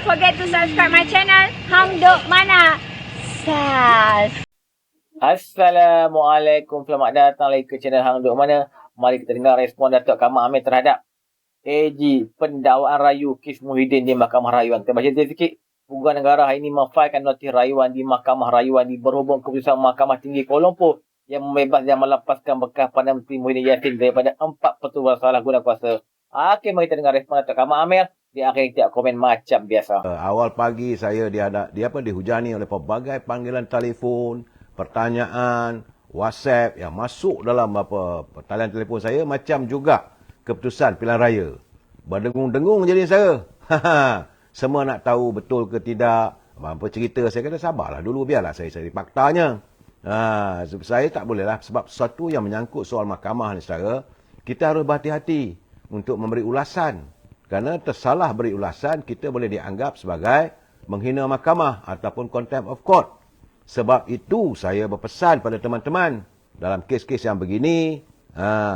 forget to subscribe my channel Hang Duk Mana. Sas. Assalamualaikum. Selamat datang lagi ke channel Hang Duk Mana. Mari kita dengar respon Datuk Kamal Amir terhadap AG pendakwaan rayu kes Muhyiddin di Mahkamah Rayuan. Kita baca dia sikit. Peguam negara hari ini memfailkan notis rayuan di Mahkamah Rayuan berhubung keputusan Mahkamah Tinggi Kuala Lumpur yang membebas dan melepaskan bekas Perdana Menteri Muhyiddin Yassin daripada 4 pertuduhan salah guna kuasa. Okey, mari kita dengar respon Datuk Kamal Amir. Di akhir tiap komen macam biasa. Awal pagi saya dihujani oleh pelbagai panggilan telefon, pertanyaan, WhatsApp yang masuk dalam talian telefon saya macam juga keputusan pilihan raya. Berdengung-dengung jadi saya. Semua nak tahu betul ke tidak, apa cerita. Saya kata sabarlah dulu, biarlah saya cari faktanya. Saya tak bolehlah sebab sesuatu yang menyangkut soal mahkamah ni saudara, kita harus berhati-hati untuk memberi ulasan. Kerana tersalah beri ulasan, kita boleh dianggap sebagai menghina mahkamah ataupun contempt of court. Sebab itu saya berpesan pada teman-teman, dalam kes-kes yang begini,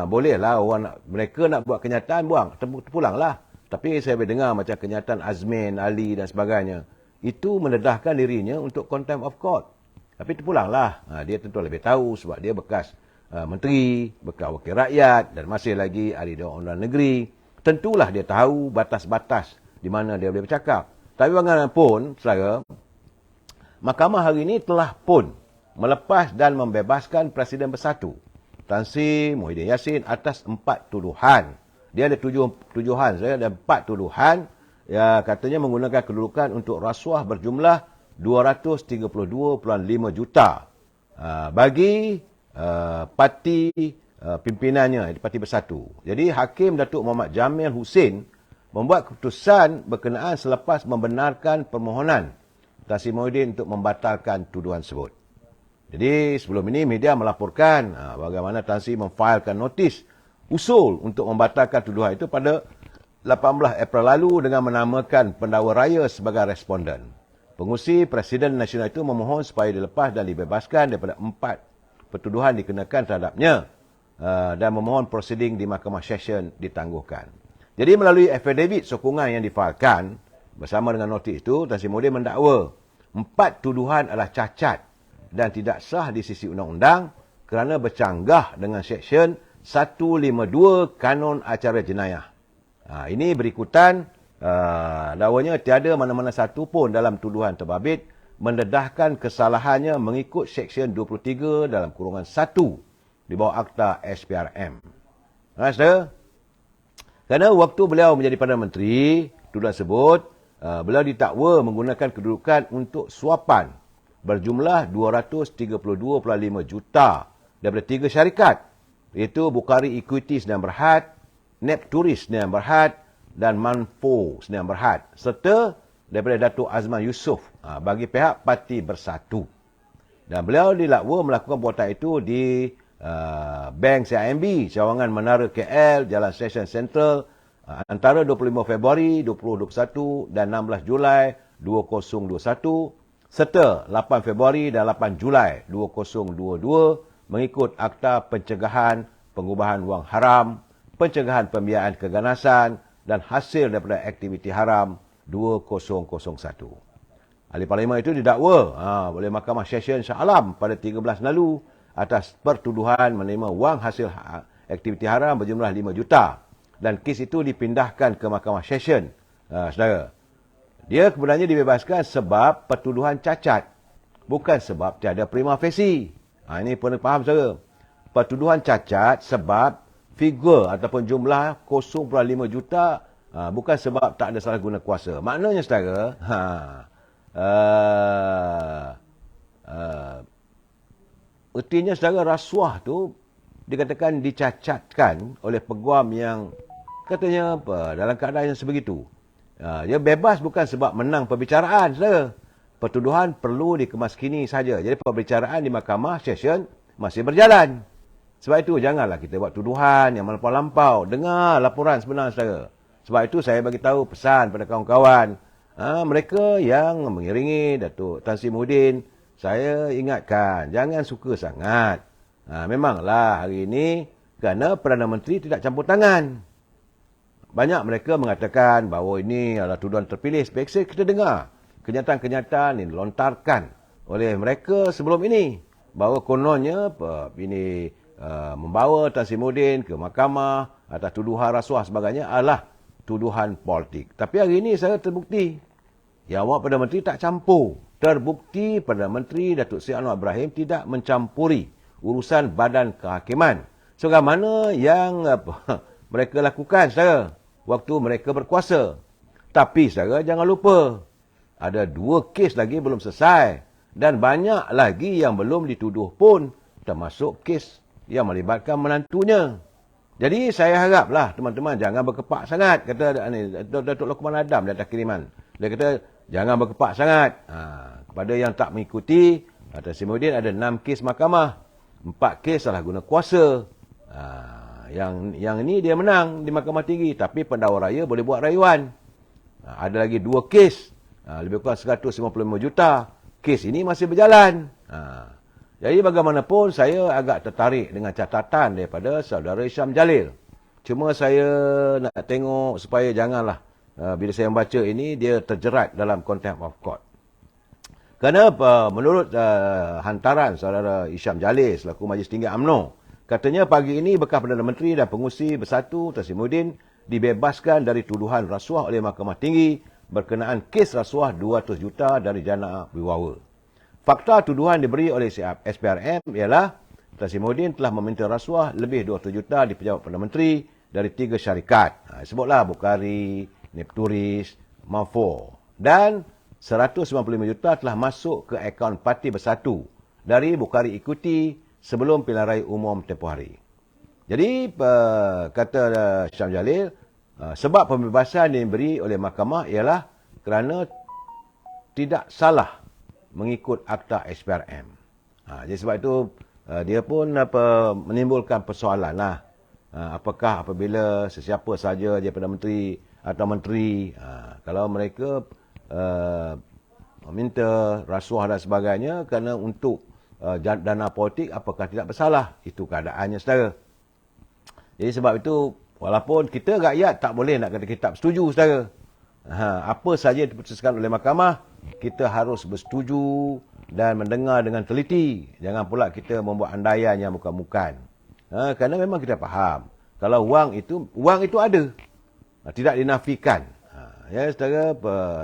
bolehlah mereka nak buat kenyataan, terpulanglah. Tapi saya boleh dengar macam kenyataan Azmin, Ali dan sebagainya. Itu mendedahkan dirinya untuk contempt of court. Tapi terpulanglah. Dia tentu lebih tahu sebab dia bekas menteri, bekas wakil rakyat dan masih lagi ahli Dewan Undangan Negeri. Tentulah dia tahu batas-batas di mana dia boleh bercakap. Tapi bagaimanapun, saudara, mahkamah hari ini telah pun melepas dan membebaskan Presiden Bersatu, Tan Sri Muhyiddin Yassin atas 4 tuduhan. Dia ada 7 tuduhan, saya ada 4 tuduhan. Ya, katanya menggunakan kedudukan untuk rasuah berjumlah 232.5 juta bagi parti pimpinannya, Parti Bersatu. Jadi Hakim Datuk Muhammad Jamil Hussein membuat keputusan berkenaan selepas membenarkan permohonan Tan Sri Muhyiddin untuk membatalkan tuduhan tersebut. Jadi sebelum ini media melaporkan bagaimana Tan Sri memfailkan notis usul untuk membatalkan tuduhan itu pada 18 April lalu dengan menamakan pendakwa raya sebagai responden. Pengurusi Presiden Nasional itu memohon supaya dilepas dan dibebaskan daripada 4 pertuduhan dikenakan terhadapnya. Dan memohon prosiding di Mahkamah Session ditangguhkan. Jadi melalui affidavit sokongan yang difailkan bersama dengan notis itu, Tan Sri Muhyiddin mendakwa 4 tuduhan adalah cacat dan tidak sah di sisi undang-undang kerana bercanggah dengan Seksyen 152 Kanun Acara Jenayah. Ini berikutan dakwanya tiada mana-mana satu pun dalam tuduhan terbabit mendedahkan kesalahannya mengikut Seksyen 23 dalam kurungan 1 di bawah Akta SPRM. Saudara, kerana waktu beliau menjadi Perdana Menteri, tuduhan tersebut, beliau didakwa menggunakan kedudukan untuk suapan berjumlah 232.5 juta daripada 3 syarikat, iaitu Bukhari Equity Sdn Bhd, Nepturis Sdn Bhd dan Manfo Sdn Bhd, serta daripada Datuk Azman Yusof bagi pihak Parti Bersatu. Dan beliau didakwa melakukan perbuatan itu di Bank CIMB, Cawangan Menara KL, Jalan Station Central, antara 25 Februari 2021 dan 16 Julai 2021, serta 8 Februari dan 8 Julai 2022 mengikut Akta Pencegahan Pengubahan Wang Haram, Pencegahan Pembiayaan Keganasan dan Hasil daripada Aktiviti Haram 2001. Ahli Parlimen itu didakwa oleh Mahkamah Session Shah Alam pada 13 lalu atas pertuduhan menerima wang hasil aktiviti haram berjumlah 5 juta. Dan kes itu dipindahkan ke Mahkamah Session. Saudara, dia sebenarnya dibebaskan sebab pertuduhan cacat, bukan sebab tiada prima facie. Ini perlu faham saudara. Pertuduhan cacat sebab figure ataupun jumlah 0.5 juta, bukan sebab tak ada salah guna kuasa. Maknanya saudara, artinya saudara, rasuah tu dikatakan dicacatkan oleh peguam yang katanya dalam keadaan yang sebegitu. Dia bebas bukan sebab menang perbicaraan, saudara. Pertuduhan perlu dikemaskini saja. Jadi perbicaraan di Mahkamah Session masih berjalan. Sebab itu janganlah kita buat tuduhan yang melampau-lampau. Dengar laporan sebenar, saudara. Sebab itu saya bagi tahu pesan pada kawan-kawan, mereka yang mengiringi Datuk Tan Sri Muhyiddin, saya ingatkan, jangan suka sangat. Memanglah hari ini kerana Perdana Menteri tidak campur tangan. banyak mereka mengatakan bahawa ini adalah tuduhan terpilih. Biasa kita dengar kenyataan-kenyataan yang dilontarkan oleh mereka sebelum ini. Bahawa kononnya ini membawa Tan Sri Muhyiddin ke mahkamah atas tuduhan rasuah sebagainya adalah tuduhan politik. Tapi hari ini saya terbukti yang awak Perdana Menteri tak campur. Terbukti Perdana Menteri Datuk Seri Anwar Ibrahim tidak mencampuri urusan badan kehakiman. Sebagaimana yang mereka lakukan saudara waktu mereka berkuasa. Tapi saudara jangan lupa, ada 2 kes lagi belum selesai. Dan banyak lagi yang belum dituduh pun, termasuk kes yang melibatkan menantunya. Jadi saya haraplah teman-teman jangan berkepak sangat. Kata Datuk Lokman Adam di atas kiriman. Dia kata jangan berkepak sangat. Kepada yang tak mengikuti, Tan Sri Muhyiddin ada 6 kes mahkamah. 4 kes salah guna kuasa. Yang ini dia menang di Mahkamah Tinggi. Tapi pendakwa raya boleh buat rayuan. Ada lagi 2 kes. Lebih kurang 155 juta. Kes ini masih berjalan. Jadi bagaimanapun saya agak tertarik dengan catatan daripada saudara Hisham Jalil. Cuma saya nak tengok supaya janganlah bila saya membaca ini dia terjerat dalam contempt of court. Kerana menurut hantaran saudara Hisham Jalil selaku Majlis Tinggi UMNO, katanya pagi ini bekas Perdana Menteri dan pengurusi bersatu Tan Sri Muhyiddin dibebaskan dari tuduhan rasuah oleh Mahkamah Tinggi berkenaan kes rasuah 200 juta dari jana wibawa. Fakta tuduhan diberi oleh SPRM ialah Tan Sri Muhyiddin telah meminta rasuah lebih 200 juta di pejabat Perdana Menteri dari 3 syarikat. Sebutlah Bukhari, Nepturis, Mafor. Dan 195 juta telah masuk ke akaun Parti Bersatu dari Bukhari Ikuti sebelum pilihan raya umum tempoh hari. Jadi, kata Syam Jalil, sebab pembebasan yang diberi oleh mahkamah ialah kerana tidak salah mengikut akta SPRM. Jadi sebab itu dia pun menimbulkan persoalan lah. Apakah apabila sesiapa saja dia Perdana Menteri atau Menteri, kalau mereka meminta rasuah dan sebagainya kerana untuk dana politik, apakah tidak bersalah? Itu keadaannya saudara. Jadi sebab itu, walaupun kita rakyat tak boleh nak kata kita bersetuju saudara. Apa saja diputuskan oleh mahkamah, kita harus bersetuju dan mendengar dengan teliti. Jangan pula kita membuat andaian yang bukan-bukan. Kerana memang kita faham. Kalau wang itu ada. Tidak dinafikan. Ya, saudara,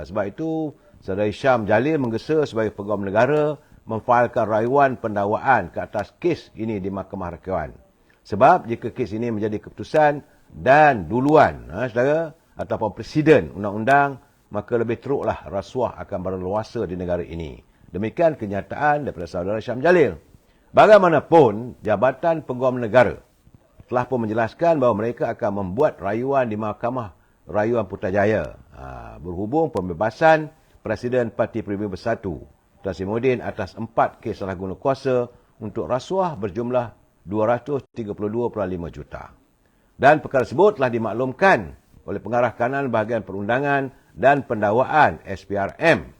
sebab itu saudara Hisham Jalil menggesa sebagai pegawai negara memfailkan rayuan pendakwaan ke atas kes ini di Mahkamah Rakyat. Sebab jika kes ini menjadi keputusan dan duluan, saudara, ataupun presiden undang-undang, maka lebih teruklah rasuah akan berleluasa di negara ini. Demikian kenyataan daripada saudara Hisham Jalil. Bagaimanapun, Jabatan Peguam Negara telah pun menjelaskan bahawa mereka akan membuat rayuan di Mahkamah Rayuan Putrajaya berhubung pembebasan Presiden Parti Peribumi Bersatu Tan Sri Muhyiddin atas 4 kes salah guna kuasa untuk rasuah berjumlah 232.5 juta. Dan perkara tersebut telah dimaklumkan oleh pengarah kanan bahagian perundangan dan pendakwaan SPRM,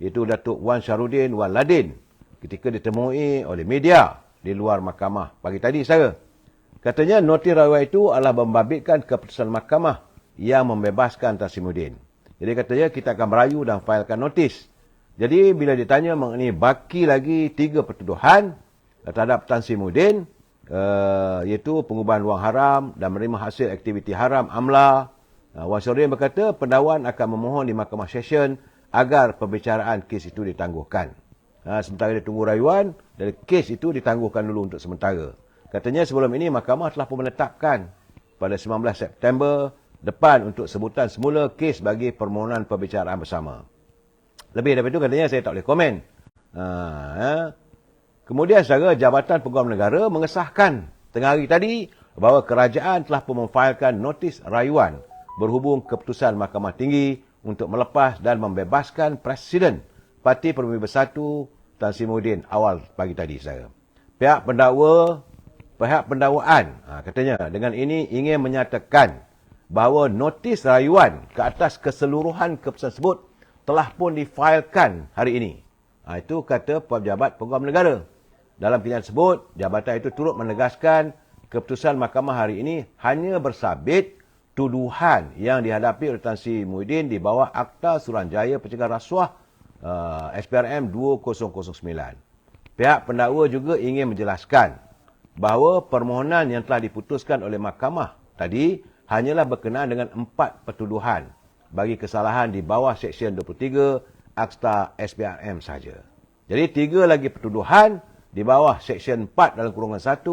iaitu Datuk Wan Syarudin Wan Ladin, ketika ditemui oleh media di luar mahkamah pagi tadi saudara. Katanya notis rayuan itu adalah membabitkan keputusan mahkamah yang membebaskan Tan Sri Muhyiddin. Jadi katanya kita akan merayu dan failkan notis. Jadi bila ditanya mengenai baki lagi 3 pertuduhan terhadap Tan Sri Muhyiddin, iaitu pengubahan wang haram dan menerima hasil aktiviti haram AMLA, Wan Syarudin berkata pendakwaan akan memohon di Mahkamah Session agar pembicaraan kes itu ditangguhkan. Sementara dia tunggu rayuan, dan kes itu ditangguhkan dulu untuk sementara. Katanya sebelum ini mahkamah telah pun menetapkan pada 19 September depan untuk sebutan semula kes bagi permohonan pembicaraan bersama. Lebih daripada itu katanya saya tak boleh komen. Kemudian saudara, Jabatan Peguam Negara mengesahkan tengah hari tadi bahawa kerajaan telah pun memfailkan notis rayuan berhubung keputusan Mahkamah Tinggi untuk melepas dan membebaskan Presiden Parti Peribumi Bersatu Tan Sri Muhyiddin awal pagi tadi saudara. Pihak pendakwaan katanya dengan ini ingin menyatakan bahawa notis rayuan ke atas keseluruhan keputusan tersebut telah pun difailkan hari ini. Itu kata Pejabat Peguam Negara. Dalam kenyataan tersebut, jabatan itu turut menegaskan keputusan mahkamah hari ini hanya bersabit tuduhan yang dihadapi oleh Tan Sri Muhyiddin di bawah Akta Suruhanjaya Pencegahan Rasuah SPRM 2009. Pihak pendakwa juga ingin menjelaskan bahawa permohonan yang telah diputuskan oleh mahkamah tadi hanyalah berkenaan dengan 4 pertuduhan bagi kesalahan di bawah Seksyen 23 Akta SPRM saja. Jadi 3 lagi pertuduhan di bawah Seksyen 4 dalam kurungan 1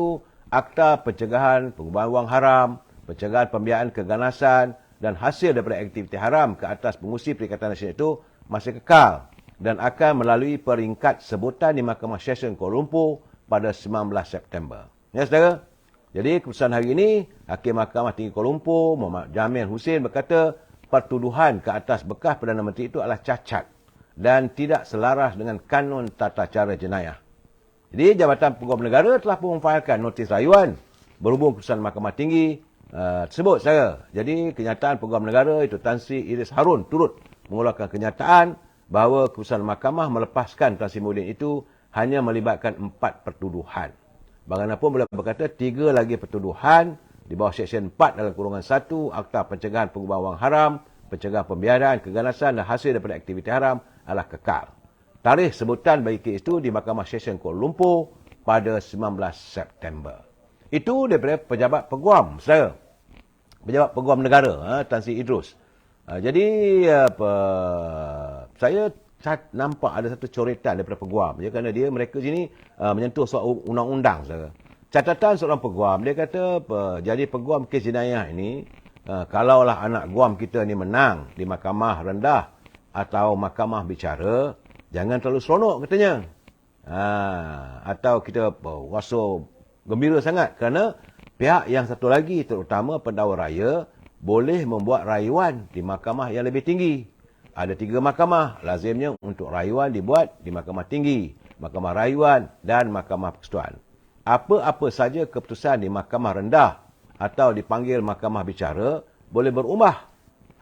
Akta Pencegahan Pengubahan Wang Haram, Pencegahan Pembiayaan Keganasan dan hasil daripada aktiviti haram ke atas pengurusi Perikatan Nasional itu masih kekal dan akan melalui peringkat sebutan di Mahkamah Session Kuala Lumpur pada 19 September. Ya, saudara. Jadi, keputusan hari ini, Hakim Mahkamah Tinggi Kuala Lumpur, Muhammad Jamil Hussein berkata, pertuduhan ke atas bekas Perdana Menteri itu adalah cacat dan tidak selaras dengan kanun tata cara jenayah. Jadi, Jabatan Peguam Negara telah pun memfailkan notis rayuan berhubung keputusan Mahkamah Tinggi tersebut, saudara. Jadi, kenyataan Peguam Negara itu Tan Sri Idris Harun turut mengeluarkan kenyataan bahawa keputusan mahkamah melepaskan Tan Sri Muhyiddin itu hanya melibatkan 4 pertuduhan. Bagaimanapun beliau berkata 3 lagi pertuduhan di bawah Seksyen 4 dalam kurungan 1 Akta Pencegahan Pengubahan Wang Haram, Pencegahan Pembiayaan Keganasan dan hasil daripada aktiviti haram adalah kekal. Tarikh sebutan bagi kes itu di Mahkamah Session Kuala Lumpur pada 19 September. Itu daripada pejabat peguam, saudara. Pejabat Peguam Negara, Tan Sri Idrus. Jadi, saya nampak ada satu coretan daripada peguam. Kerana mereka sini menyentuh soal undang-undang, saudara. Catatan seorang peguam, dia kata, jadi peguam kes jenayah ini, kalaulah anak guam kita ni menang di mahkamah rendah atau mahkamah bicara, jangan terlalu seronok katanya. Atau kita rasa gembira sangat kerana pihak yang satu lagi, terutama pendakwa raya, boleh membuat rayuan di mahkamah yang lebih tinggi. Ada 3 mahkamah, lazimnya untuk rayuan dibuat di mahkamah tinggi, mahkamah rayuan dan mahkamah persekutuan. Apa-apa saja keputusan di mahkamah rendah atau dipanggil mahkamah bicara boleh berubah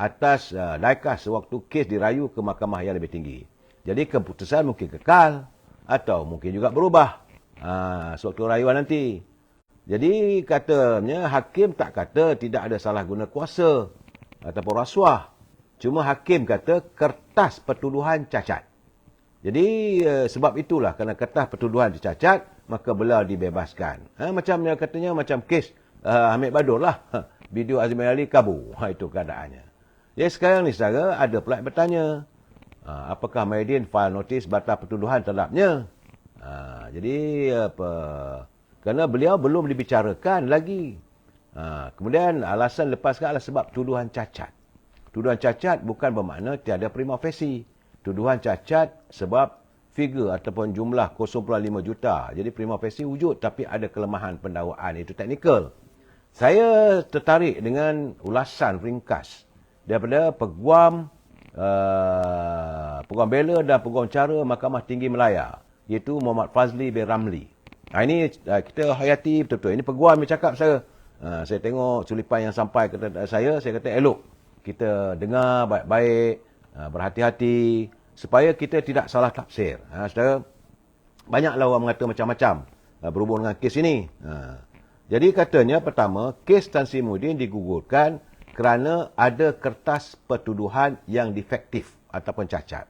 atas daikas sewaktu kes dirayu ke mahkamah yang lebih tinggi. Jadi keputusan mungkin kekal atau mungkin juga berubah sewaktu rayuan nanti. Jadi katanya hakim tak kata tidak ada salah guna kuasa ataupun rasuah. Cuma hakim kata kertas pertuduhan cacat. Jadi sebab itulah kerana kertas pertuduhan cacat maka beliau dibebaskan. Macam dia katanya macam kes Hamid Badur lah. Video Azmi Ali kabur. Itu keadaannya. Jadi sekarang ni saudara ada pula yang bertanya. Apakah Muhyiddin file notis batal pertuduhan terhadapnya? Jadi kerana beliau belum dibicarakan lagi. Kemudian alasan lepaskan adalah sebab tuduhan cacat. Tuduhan cacat bukan bermakna tiada prima facie. Tuduhan cacat sebab figure ataupun jumlah 0.5 juta. Jadi prima facie wujud tapi ada kelemahan pendakwaan. Itu teknikal. Saya tertarik dengan ulasan ringkas daripada Peguam Bela dan Peguam Cara Mahkamah Tinggi Melaya, iaitu Muhammad Fazli bin Ramli. Ini kita hayati betul-betul. Ini peguam yang cakap saya. Saya tengok culipan yang sampai kepada saya kata elok. Kita dengar baik-baik, berhati-hati, supaya kita tidak salah tafsir. Saudara, banyaklah orang mengata macam-macam berhubung dengan kes ini. Jadi katanya pertama, kes Tan Sri Muhyiddin digugurkan kerana ada kertas pertuduhan yang defektif ataupun cacat.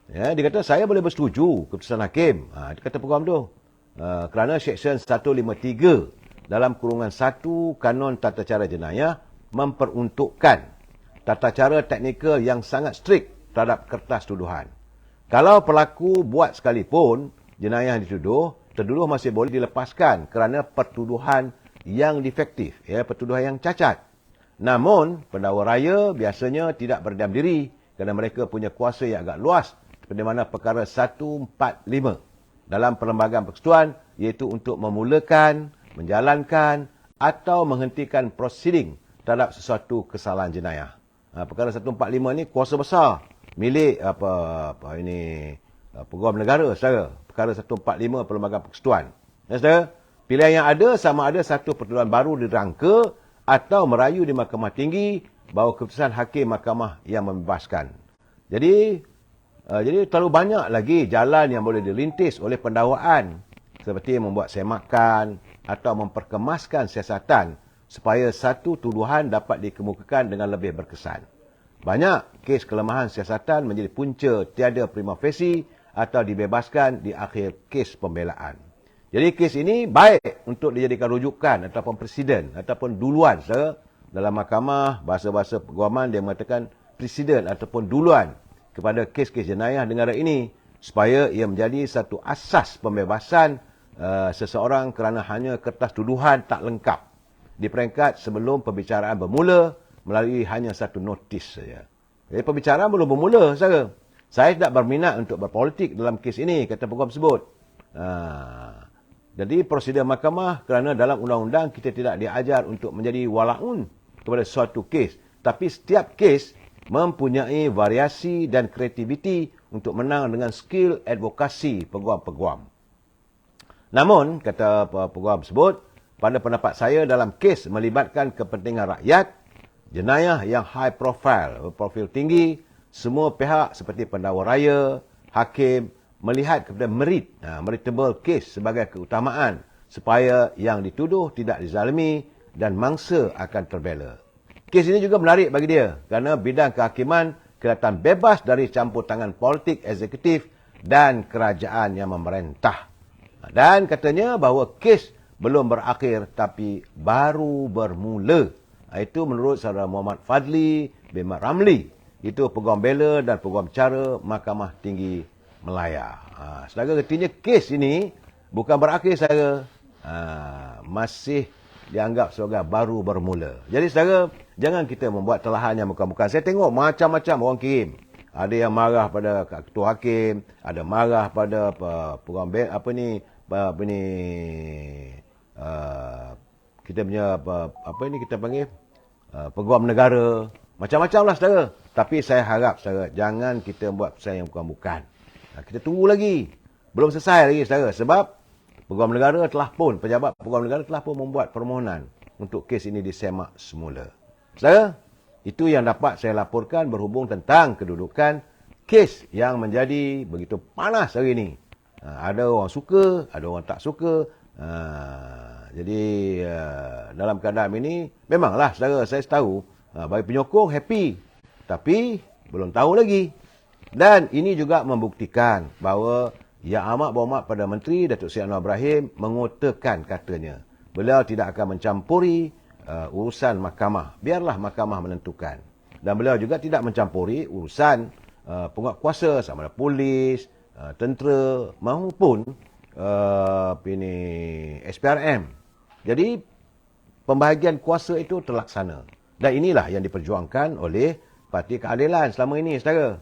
Dia kata saya boleh bersetuju keputusan hakim. Dia kata peguam tu. Kerana Seksyen 153 dalam kurungan 1 Kanun Tata Cara Jenayah memperuntukkan tata cara teknikal yang sangat strict terhadap kertas tuduhan. Kalau pelaku buat sekalipun jenayah yang dituduh, tertuduh masih boleh dilepaskan kerana pertuduhan yang defektif, pertuduhan yang cacat. Namun, pendakwa raya biasanya tidak berdiam diri kerana mereka punya kuasa yang agak luas seperti mana perkara 145 dalam Perlembagaan Persekutuan, iaitu untuk memulakan, menjalankan atau menghentikan prosiding terhadap sesuatu kesalahan jenayah. Perkara 145 ni kuasa besar milik Peguam Negara, saudara. Perkara 145 Perlembagaan Persekutuan. Saudara, pilihan yang ada sama ada satu pertuduhan baru dirangka atau merayu di Mahkamah Tinggi bahawa keputusan hakim mahkamah yang membebaskan. Jadi terlalu banyak lagi jalan yang boleh dilintis oleh pendakwaan seperti membuat semakan atau memperkemaskan siasatan supaya satu tuduhan dapat dikemukakan dengan lebih berkesan. Banyak kes kelemahan siasatan menjadi punca tiada prima facie atau dibebaskan di akhir kes pembelaan. Jadi kes ini baik untuk dijadikan rujukan ataupun presiden ataupun duluan. Dalam mahkamah, bahasa-bahasa peguaman dia mengatakan presiden ataupun duluan kepada kes-kes jenayah negara ini supaya ia menjadi satu asas pembebasan seseorang kerana hanya kertas tuduhan tak lengkap di peringkat sebelum pembicaraan bermula melalui hanya satu notis saja. Jadi pembicaraan belum bermula, saudara. Saya tidak berminat untuk berpolitik dalam kes ini, kata peguam tersebut. Jadi prosedur mahkamah kerana dalam undang-undang kita tidak diajar untuk menjadi walaun kepada suatu kes. Tapi setiap kes mempunyai variasi dan kreativiti untuk menang dengan skill advokasi peguam-peguam. Namun, kata peguam tersebut, pada pendapat saya dalam kes melibatkan kepentingan rakyat, jenayah yang high profile, berprofil tinggi, semua pihak seperti pendakwa raya, hakim, melihat kepada meritable case sebagai keutamaan supaya yang dituduh tidak dizalimi dan mangsa akan terbela. Kes ini juga menarik bagi dia kerana bidang kehakiman kelihatan bebas dari campur tangan politik eksekutif dan kerajaan yang memerintah. Dan katanya bahawa kes belum berakhir tapi baru bermula. Itu menurut saudara Muhammad Fadli bin Mat Ramli. Itu peguam bela dan peguam cara Mahkamah Tinggi Melaya. Saudara, artinya kes ini bukan berakhir, saudara. Masih dianggap sebagai baru bermula. Jadi saudara, jangan kita membuat telahan yang bukan-bukan. Saya tengok macam-macam orang kirim. Ada yang marah pada ketua hakim, ada marah pada peguam kita punya kita panggil peguam negara. Macam-macam lah, saudara. Tapi saya harap, saudara, jangan kita buat pesan yang bukan-bukan. Kita tunggu lagi. Belum selesai lagi, saudara. Sebab peguam negara pejabat peguam negara telah pun membuat permohonan untuk kes ini disemak semula. Saudara, itu yang dapat saya laporkan berhubung tentang kedudukan kes yang menjadi begitu panas hari ini. Ada orang suka, ada orang tak suka. Jadi, dalam keadaan ini, memanglah, saudara, saya tahu, bagi penyokong happy. Tapi, belum tahu lagi. Dan ini juga membuktikan bahawa Yang Amat Berhormat pada Menteri Datuk Seri Anwar Ibrahim mengutarakan katanya, beliau tidak akan mencampuri urusan mahkamah. Biarlah mahkamah menentukan. Dan beliau juga tidak mencampuri urusan penguatkuasa sama ada polis, tentera maupun SPRM. Jadi pembahagian kuasa itu terlaksana. Dan inilah yang diperjuangkan oleh Parti Keadilan selama ini, saudara.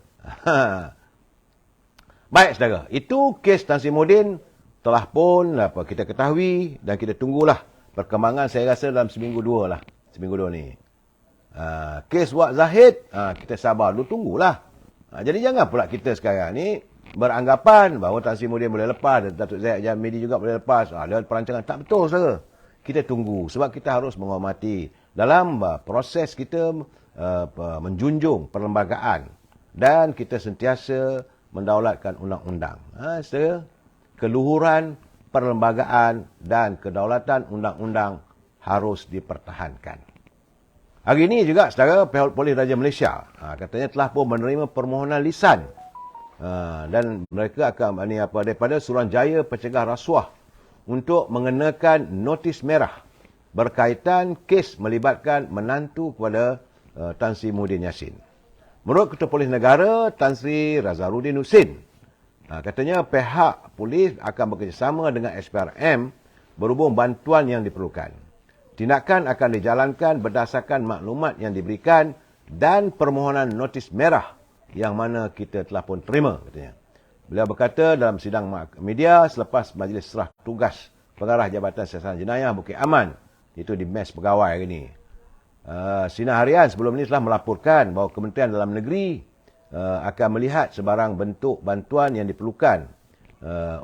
Baik, saudara. Itu kes Tan Sri Muhyiddin telah pun kita ketahui dan kita tunggulah perkembangan, saya rasa dalam seminggu dua ni. Kes Wak Zahid, kita sabar dulu, tunggulah. Jadi jangan pula kita sekarang ni beranggapan bahawa Tan Sri Muhyiddin boleh lepas, Datuk Zahid Jamidi juga boleh lepas. Ada perancangan. Tak betul, saudara. Kita tunggu sebab kita harus menghormati dalam proses kita menjunjung perlembagaan dan kita sentiasa mendaulatkan undang-undang. Saudara, keluhuran perlembagaan dan kedaulatan undang-undang harus dipertahankan. Hari ini juga, saudara, pihak Polis Raja Malaysia katanya telah pun menerima permohonan lisan dan mereka akan daripada Suruhanjaya Pencegah Rasuah untuk mengenakan notis merah berkaitan kes melibatkan menantu kepada Tan Sri Muhyiddin Yassin. Menurut Ketua Polis Negara, Tan Sri Razaruddin Husin, katanya pihak polis akan bekerjasama dengan SPRM berhubung bantuan yang diperlukan. Tindakan akan dijalankan berdasarkan maklumat yang diberikan dan permohonan notis merah yang mana kita telah pun terima, katanya. Beliau berkata dalam sidang media selepas Majlis Serah Tugas Pengarah Jabatan Siasatan Jenayah Bukit Aman, itu di Mes Pegawai hari ini. Sinar Harian sebelum ini telah melaporkan bahawa Kementerian Dalam Negeri akan melihat sebarang bentuk bantuan yang diperlukan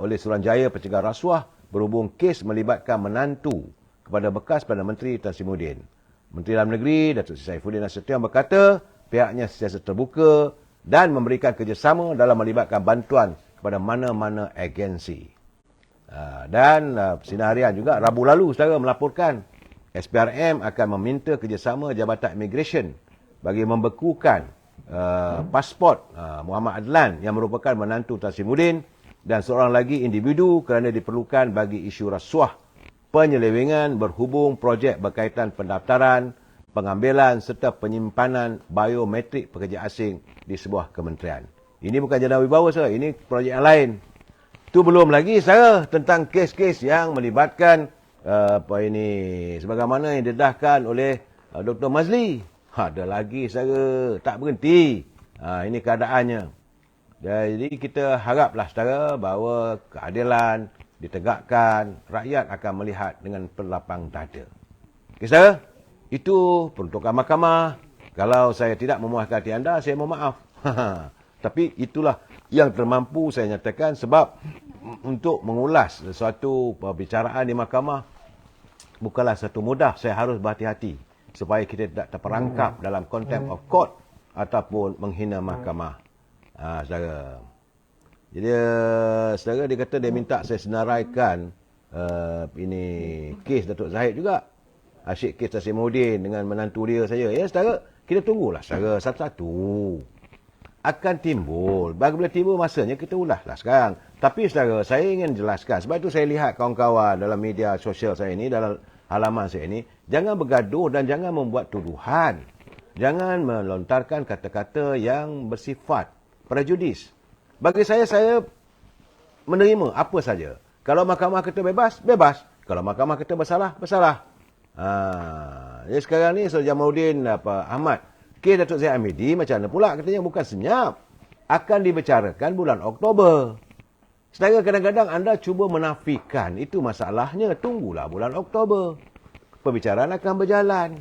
oleh Suruhanjaya Pencegah Rasuah berhubung kes melibatkan menantu kepada bekas Perdana Menteri Tan Sri Muhyiddin. Menteri Dalam Negeri Datuk Seri Saifuddin Nasution berkata pihaknya sentiasa terbuka dan memberikan kerjasama dalam melibatkan bantuan kepada mana-mana agensi. Dan Sinar Harian juga Rabu lalu, saudara, melaporkan SPRM akan meminta kerjasama Jabatan Immigration bagi membekukan pasport Muhammad Adlan yang merupakan menantu Tan Sri Muhyiddin dan seorang lagi individu kerana diperlukan bagi isu rasuah penyelewengan berhubung projek berkaitan pendaftaran, pengambilan serta penyimpanan biometrik pekerja asing di sebuah kementerian. Ini bukan jana wibawa sahaja, ini projek yang lain. Itu belum lagi sahaja tentang kes-kes yang melibatkan sebagaimana yang didedahkan oleh Dr. Mazli. Ada lagi sahaja, tak berhenti. Ini keadaannya. Jadi kita haraplah saudara bahawa keadilan ditegakkan, rakyat akan melihat dengan berlapang dada. Okey saudara, itu peruntukan mahkamah. Kalau saya tidak memuaskan hati anda, saya mohon maaf. Tapi itulah yang termampu saya nyatakan sebab untuk mengulas sesuatu perbicaraan di mahkamah bukanlah satu mudah. Saya harus berhati-hati supaya kita tidak terperangkap dalam contempt of court ataupun menghina mahkamah. Saudara. Jadi saudara dia kata dia minta saya senaraikan ini kes Datuk Zahid juga. Asyik kes Tan Sri Muhyiddin dengan menantu dia saja. Ya saudara, kita tunggulah saudara satu-satu. Akan timbul. Bila timbul masanya kita ulahlah sekarang. Tapi saudara, saya ingin jelaskan. Sebab itu saya lihat kawan-kawan dalam media sosial saya ini, dalam halaman saya ini, jangan bergaduh dan jangan membuat tuduhan. Jangan melontarkan kata-kata yang bersifat prejudis. Bagi saya menerima apa saja. Kalau mahkamah kata bebas, bebas. Kalau mahkamah kata bersalah, bersalah. Jadi sekarang ni Jamaluddin Ahmad, kes Datuk Zahid Hamidi macam mana pula katanya bukan senyap. Akan dibicarakan bulan Oktober. Sedangkan kadang-kadang anda cuba menafikan. Itu masalahnya. Tunggulah bulan Oktober. Perbicaraan akan berjalan.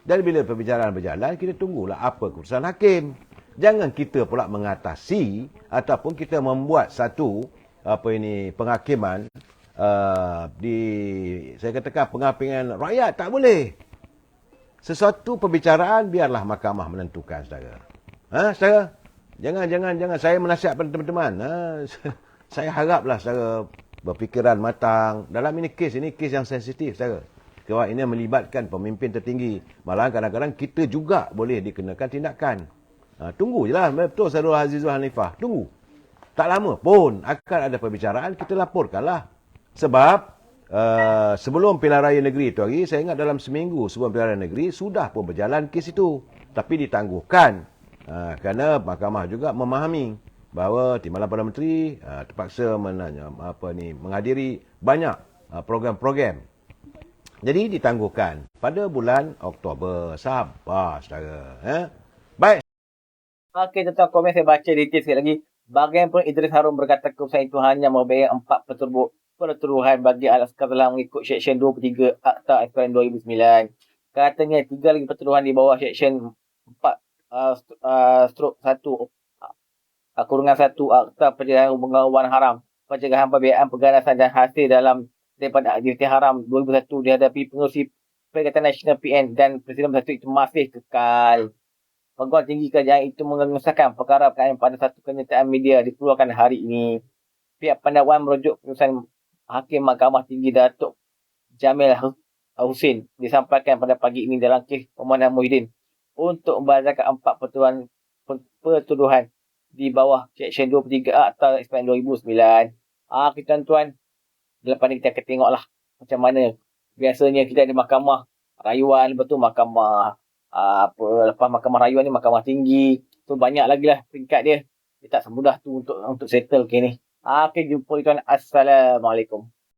Dan bila perbicaraan berjalan, kita tunggulah apa keputusan hakim. Jangan kita pula mengatasi ataupun kita membuat satu penghakiman saya katakan penghakiman rakyat, tak boleh. Sesuatu perbicaraan biarlah mahkamah menentukan saudara. Saudara, jangan saya menasihat pada teman-teman. Saya haraplah saudara berfikiran matang. Dalam ini kes yang sensitif saudara. Sebab ini melibatkan pemimpin tertinggi. Malah kadang-kadang kita juga boleh dikenakan tindakan. Tunggu je lah. Betul Saudara Azizul Hanifah. Tunggu. Tak lama pun akan ada perbicaraan. Kita laporkanlah. Sebab sebelum pilihan raya negeri itu hari, saya ingat dalam seminggu sebelum pilihan raya negeri, sudah pun berjalan kes itu. Tapi ditangguhkan. Kerana mahkamah juga memahami bahawa Timbalan Perdana Menteri terpaksa menghadiri banyak program-program. Jadi ditangguhkan pada bulan Oktober. Sabar saudara. Baik. Okey, tentang komen saya baca detail sekali lagi. Bagaimanapun Idris Harun berkata keputusan itu hanya membayar 4 pertuduhan bagi Al-Askar dalam mengikut Seksyen 23 Akta SPRM 2009. Katanya 3 lagi pertuduhan di bawah Seksyen 4 strok 1 kurungan 1 Akta Pencegahan Hubungan Haram, Pencegahan Pembiayaan Perganasan dan Hasil daripada aktiviti haram 2001 dihadapi pengurusi Perikatan Nasional PN dan Presiden Bersatu itu masih kekal. Peguam tinggi kerajaan itu mengesahkan perkara berkaitan pada satu kenyataan media dikeluarkan hari ini. Pihak pendakwa merujuk keputusan Hakim Mahkamah Tinggi Datuk Jamil Hussein disampaikan pada pagi ini dalam kes pemohonan Muhyiddin untuk membacakan 4 pertuduhan di bawah Seksyen 23 Akta SPRM 2009. Tuan-tuan, lepas ni kita akan tengoklah macam mana. Biasanya kita ada mahkamah rayuan, betul mahkamah lepas mahkamah rayuan ni mahkamah tinggi. So banyak lagi lah peringkat dia. Dia tak semudah tu untuk settle ke ni. Jumpa tuan. Assalamualaikum.